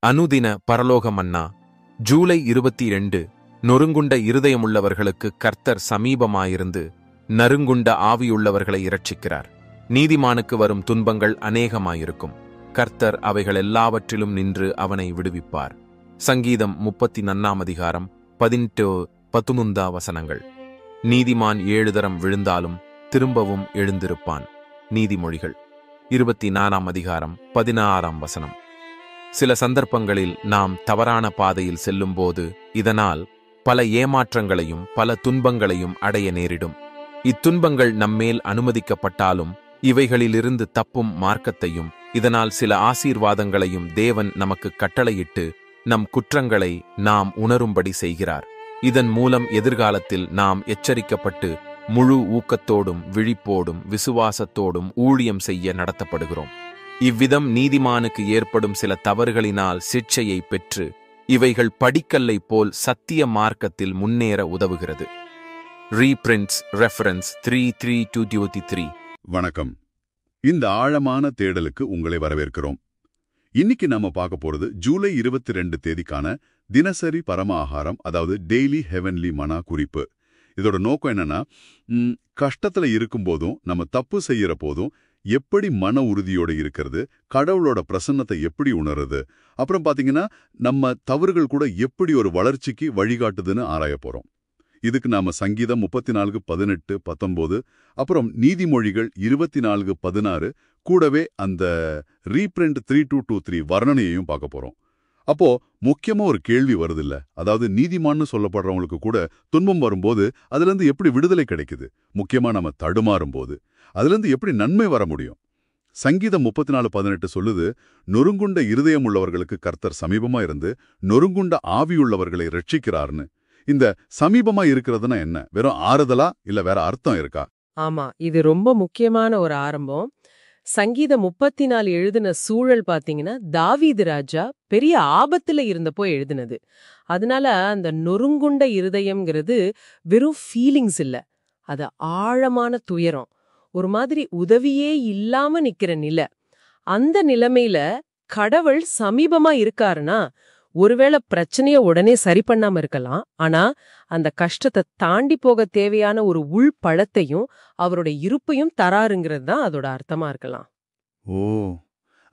அனுதின பரலோக மன்னா ஜூலை 22. நொறுங்குண்ட இருதயமுள்ளவர்களுக்கு கர்த்தர் சமீபமாயிருந்து நறுங்குண்ட ஆவியுள்ளவர்களை இரட்சிக்கிறார். நீதிமானுக்கு வரும் துன்பங்கள் அநேகமாயிருக்கும். கர்த்தர் அவைகள் எல்லாவற்றிலும் நின்று அவனை விடுவிப்பார். சங்கீதம் 34 18-19 வசனங்கள். நீதிமான் 7 தரம் விழுந்தாலும் திரும்பவும் எழுந்திருப்பான். நீதிமொழிகள் 24 16 வசனம். சில சந்தர்ப்பங்களில் நாம் தவறான பாதையில் செல்லும்போது இதனால் பல ஏமாற்றங்களையும் பல துன்பங்களையும் அடைய நேரிடும். இத்துன்பங்கள் நம்மேல் அனுமதிக்கப்பட்டாலும் இவைகளிலிருந்து தப்பும் மார்க்கத்தையும் இதனால் சில ஆசீர்வாதங்களையும் தேவன் நமக்கு கட்டளையிட்டு நம் குற்றங்களை நாம் உணரும்படி செய்கிறார். இதன் மூலம் எதிர்காலத்தில் நாம் எச்சரிக்கப்பட்டு முழு ஊக்கத்தோடும் விழிப்போடும் விசுவாசத்தோடும் ஊழியம் செய்ய நடத்தப்படுகிறோம். இவ்விதம் நீதிமானுக்கு ஏற்படும் சில தவறுகளினால் சிட்சையை பெற்று இவைகள் படிக்கல்லை போல் சத்திய மார்க்கத்தில் முன்னேற உதவுகிறது. Reprints reference 3:3-23. வணக்கம். இந்த ஆழமான தேடலுக்கு உங்களை வரவேற்கிறோம். இன்னைக்கு நாம பார்க்க போறது ஜூலை 22 தேதிக்கான தினசரி பரம ஆகாரம், அதாவது டெய்லி ஹெவன்லி மனா குறிப்பு. இதோட நோக்கம் என்னன்னா, கஷ்டத்துல இருக்கும்போதும் நம்ம தப்பு செய்யற போதும் எப்படி மன உறுதியோடு இருக்கிறது, கடவுளோட பிரசன்னத்தை எப்படி உணருது, அப்புறம் பாத்தீங்கன்னா நம்ம தவறுகள் கூட எப்படி ஒரு வளர்ச்சிக்கு வழிகாட்டுதுன்னு ஆராய போறோம். இதுக்கு நாம சங்கீதம் 34:18-19, அப்புறம் நீதிமொழிகள் 24:16, கூடவே அந்த ரீபிரிண்ட் 3:2-3 வர்ணனையையும் பார்க்க போறோம். அப்போ முக்கியமா ஒரு கேள்வி வருதில்ல, அதாவது நீதிமான்னு சொல்லப்படுறவங்களுக்கு கூட துன்பம் வரும்போது அதுலேருந்து எப்படி விடுதலை கிடைக்குது, முக்கியமா நம்ம தடுமாறும் போது அதுலேருந்து எப்படி நன்மை வர முடியும்? சங்கீதம் 34:18 சொல்லுது, நொறுங்குண்ட இருதயம் உள்ளவர்களுக்கு கர்த்தர் சமீபமா இருந்து நொறுங்குண்ட ஆவியுள்ளவர்களை ரட்சிக்கிறார்னு. இந்த சமீபமா இருக்கிறதுனா என்ன? வெறும் ஆறுதலா இல்ல வேற அர்த்தம் இருக்கா? ஆமா, இது ரொம்ப முக்கியமான ஒரு ஆரம்பம். சங்கீதம் 34 எழுதின சூழல் பாத்தீங்கன்னா தாவீது ராஜா பெரிய ஆபத்துல இருந்தப்போ எழுதினது. அதனால அந்த நொறுங்குண்ட இருதயம்ங்கிறது வெறும் ஃபீலிங்ஸ் இல்ல, அது ஆழமான துயரம், ஒரு மாதிரி உதவியே இல்லாம நிக்கிற நிலை. அந்த நிலைமையில கடவுள் சமீபமா இருக்காருன்னா ஒருவேளை பிரச்சனைய உடனே சரி பண்ணாம இருக்கலாம், ஆனா அந்த கஷ்டத்தை தாண்டி போக தேவையான ஒரு உள் பழத்தையும் அவருடைய இருப்பையும் தராருங்கிறது தான் அதோட அர்த்தமா இருக்கலாம். ஓ,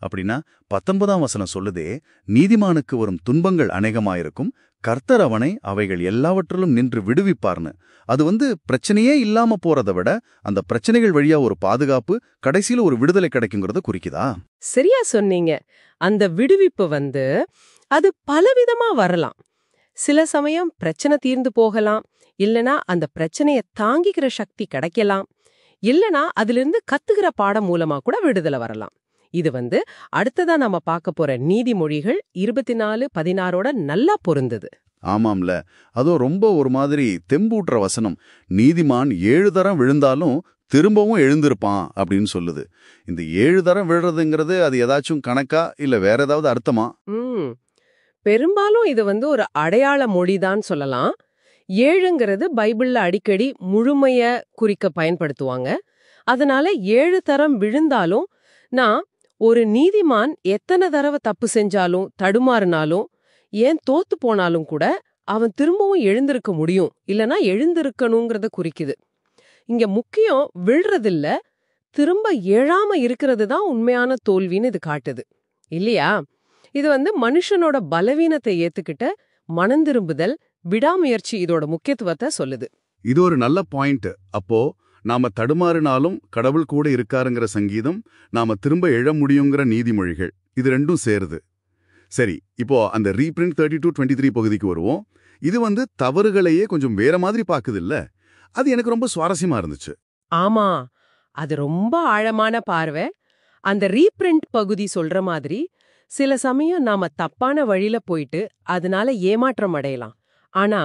அப்படின்னா 19ஆம் வசனம் சொல்லுதே, நீதிமானுக்கு வரும் துன்பங்கள் அநேகமாயிருக்கும், கர்த்தர் அவனை அவைகள் எல்லாவற்றிலும் நின்று விடுவிப்பார்னு. அது பிரச்சனையே இல்லாம போறதை விட அந்த பிரச்சனைகள் வழியா ஒரு பாதுகாப்பு, கடைசியில ஒரு விடுதலை கிடைக்குங்கிறத குறிக்குதா? சரியா சொன்னீங்க. அந்த விடுவிப்பு அது பலவிதமா வரலாம். சில சமயம் பிரச்சனை தீர்ந்து போகலாம், இல்லனா அந்த பிரச்சனையை தாங்கிக்கிற சக்தி கிடைக்கலாம், இல்லனா அதிலிருந்து கத்துக்கிற பாடம் மூலமா கூட விடுதலை வரலாம். இது அடுத்ததா நாம பார்க்க போற நீதிமொழிகள் 24:16ஓட நல்லா பொருந்தது. ஆமாம்ல, அதோ ரொம்ப ஒரு மாதிரி தெம்பூட்டுற வசனம். நீதிமான் 7 தரம் விழுந்தாலும் திரும்பவும் எழுந்திருப்பான் அப்படின்னு சொல்லுது. இந்த 7 தரம் விழுறதுங்கிறது அது ஏதாச்சும் கணக்கா இல்ல வேற ஏதாவது அர்த்தமா? பெரும்பாலும் இது ஒரு அடையாள மொழிதான் சொல்லலாம். 7ங்கிறது பைபிள்ல அடிக்கடி முழுமைய குறிக்க பயன்படுத்துவாங்க. அதனால 7 தரம் விழுந்தாலும் நான் ஒரு நீதிமான் எத்தனை தடவை தப்பு செஞ்சாலும் தடுமாறினாலும் ஏன் தோத்து போனாலும் கூட அவன் திரும்பவும் எழுந்திருக்க முடியும், இல்லனா எழுந்திருக்கணுங்கிறத குறிக்குது. இங்க முக்கியம் விழுறதில்ல, திரும்ப எழாம இருக்கிறது தான் உண்மையான தோல்வின்னு இது காட்டுது இல்லையா? இது மனுஷனோட பலவீனத்தை ஏத்துக்கிட்ட மனந்திரும்புதல், விடாமுயற்சி இதோட முக்கியத்துவத்தை சொல்லுது. இது ஒரு நல்ல பாயிண்ட். அப்போ நாம தடுமாறினாலும் கடவுள் கூட இருக்காருங்கிற சங்கீதம், நாம திரும்ப எழ முடியுங்கிற நீதிமொழிகள், இது ரெண்டும் சேருது. சரி, இப்போ அந்த ரீபிரிண்ட் 32-23 பகுதிக்கு வருவோம். இது தவறுகளையே கொஞ்சம் வேற மாதிரி பாக்குது இல்ல? அது எனக்கு ரொம்ப சுவாரஸ்யமா இருந்துச்சு. ஆமா, அது ரொம்ப ஆழமான பார்வை. அந்த ரீபிரிண்ட் பகுதி சொல்ற மாதிரி சில சமயம் நாம தப்பான வழியில போயிட்டு அதனால ஏமாற்றம் அடையலாம். ஆனா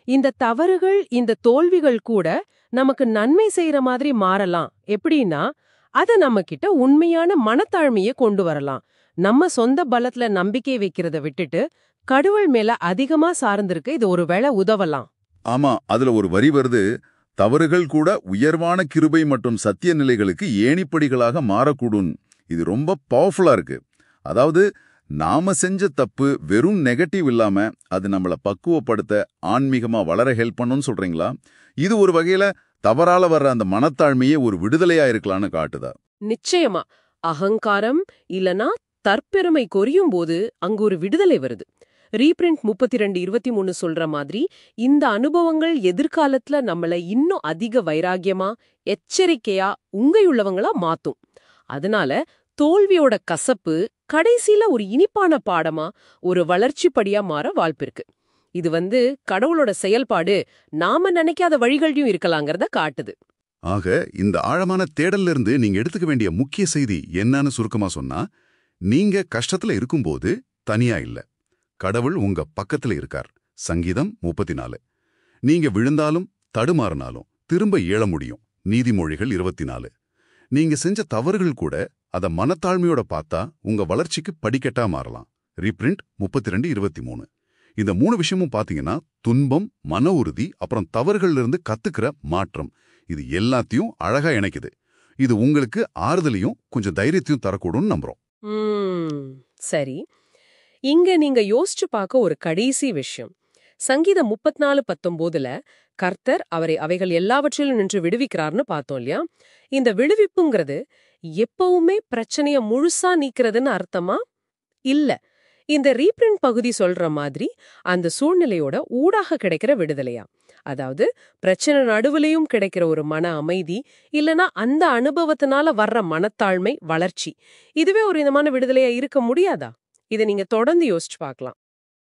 இந்த தவறுகள், இந்த தோல்விகள் கூட நமக்கு நன்மை செய்யற மாதிரி மாறலாம். எப்படின்னா, அது நம்ம கிட்ட உண்மையான மனத்தாழ்மையை கொண்டு வரலாம். நம்ம சொந்த பலத்துல நம்பிக்கை வைக்கிறத விட்டுட்டு கடவுள் மேல அதிகமா சார்ந்திருக்க இது ஒருவேளை உதவலாம். ஆமா, அதுல ஒரு வரி வருது, தவறுகள் கூட உயர்வான கிருபை மற்றும் சத்திய நிலைகளுக்கு ஏணிப்படிகளாக மாறக்கூடும். இது ரொம்ப பவர்ஃபுல்லா இருக்கு. அதாவது நாம செஞ்ச தப்பு வெறும் நெகட்டிவ் இல்லாம அது நம்மள பக்குவப்படுத்த ஆன்மீகமா வளர ஹெல்ப் பண்ணும்னு சொல்றீங்களா? இது ஒரு வகையில தவறால வர்ற அந்த மனத்தாழ்மையே ஒரு விடுதலையா இருக்கலாம்னு காட்டுதா? நிச்சயமா. அகங்காரம் இல்லனா தற்பெருமை கொரியும் போது அங்கு ஒரு விடுதலை வருது. ரீபிரிண்ட் 32:23 சொல்ற மாதிரி இந்த அனுபவங்கள் எதிர்காலத்துல நம்மள இன்னும் அதிக வைராகியமா, எச்சரிக்கையா, உங்கையுள்ளவங்களா மாத்தும். அதனால தோல்வியோட கசப்பு கடைசியில ஒரு இனிப்பான பாடமா, ஒரு வளர்ச்சி படியா மாற வாய்ப்பிருக்கு. இது கடவுளோட செயல்பாடு நாம நினைக்காத வழிகளையும் இருக்கலாங்கிறத காட்டுது. ஆக இந்த ஆழமான தேடல்ல இருந்து நீங்க எடுத்துக்க வேண்டிய முக்கிய செய்தி என்னன்னு சுருக்கமா சொன்னா, நீங்க கஷ்டத்துல இருக்கும்போது தனியா இல்ல, கடவுள் உங்க பக்கத்துல இருக்கார். சங்கீதம் 34. நீங்க விழுந்தாலும் தடுமாறினாலும் திரும்ப எழ முடியும். நீதிமொழிகள் 24. நீங்க செஞ்ச தவறுகள் கூட அத மனத்தாழ்மையோட பார்த்தா உங்க வளர்ச்சிக்கு படிக்கட்டா மாறலாம். ரீபிரிண்ட் 32:23. இந்த 3 விஷயமும் பாத்தீங்கன்னா துன்பம், மன உறுதி, அப்புறம் தவறுகள்ல இருந்து கத்துக்கிற மாற்றம், இது எல்லாத்தையும் அழகா இணைக்குது. இது உங்களுக்கு ஆறுதலையும் கொஞ்சம் தைரியத்தையும் தரக்கூடும்னு நம்புறோம். சரி, இங்க நீங்க யோசிச்சு பார்க்க ஒரு கடைசி விஷயம். சங்கீதம் 34:19ல கர்த்தர் அவரை அவைகள் எல்லாவற்றிலும் நின்று விடுவிக்கிறார்னு பார்த்தோம் இல்லையா? இந்த விடுவிப்புங்கிறது எப்பவுமே பிரச்சனைய முழுசா நீக்கிறதுன்னு அர்த்தமா? இல்ல. இந்த ரீபிரிண்ட் பகுதி சொல்ற மாதிரி அந்த சூழ்நிலையோட ஊடாக கிடைக்கிற விடுதலையா? அதாவது பிரச்சனை நடுவுலையும் கிடைக்கிற ஒரு மன அமைதி, இல்லனா அந்த அனுபவத்தினால வர்ற மனத்தாழ்மை, வளர்ச்சி, இதுவே ஒரு விதமான விடுதலையா இருக்க முடியாதா? இதை நீங்க தொடர்ந்து யோசிச்சு பார்க்கலாம்.